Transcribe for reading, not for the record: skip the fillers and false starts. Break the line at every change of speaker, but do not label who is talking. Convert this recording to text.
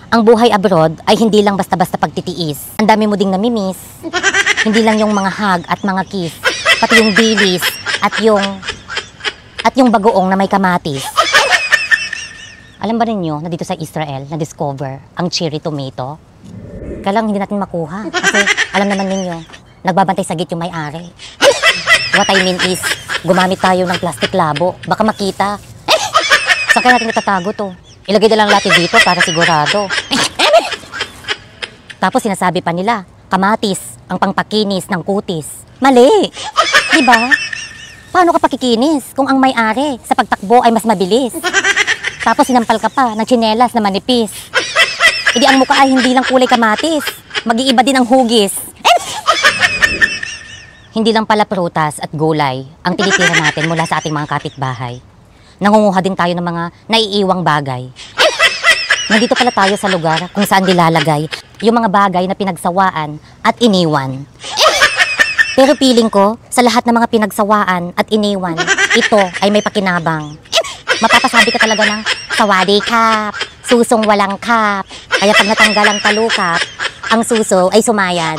ang buhay abroad ay hindi lang basta-basta pagtitiis. Ang dami mo ding namimiss. Hindi lang yung mga hug at mga kiss, pati yung bilis at yung bagoong na may kamatis. Alam ba ninyo na dito sa Israel na-discover ang cherry tomato? Kaya lang hindi natin makuha kasi alam naman ninyo, nagbabantay sagit yung may-ari. What I mean is, gumamit tayo ng plastic labo, baka makita. Saan kaya natin natatago to? Ilagay na lang natin dito para sigurado. Tapos sinasabi pa nila, kamatis ang pangpakinis ng kutis. Mali! Diba? Paano ka pakikinis kung ang may-ari sa pagtakbo ay mas mabilis? Tapos sinampal ka pa ng tsinelas na manipis. Hindi ang mukha ay hindi lang kulay kamatis. Mag-iiba din ang hugis. Hindi lang pala prutas at gulay ang tinitira natin mula sa ating mga kapitbahay. Nangunguha din tayo ng mga naiiwang bagay. Nandito pala tayo sa lugar kung saan nilalagay yung mga bagay na pinagsawaan at iniwan. Pero feeling ko, sa lahat ng mga pinagsawaan at iniwan, ito ay may pakinabang. Mapapasabi ka talaga ng sawadi kap, susong walang kap. Kaya pag natanggal ang talukap, ang suso ay sumayad.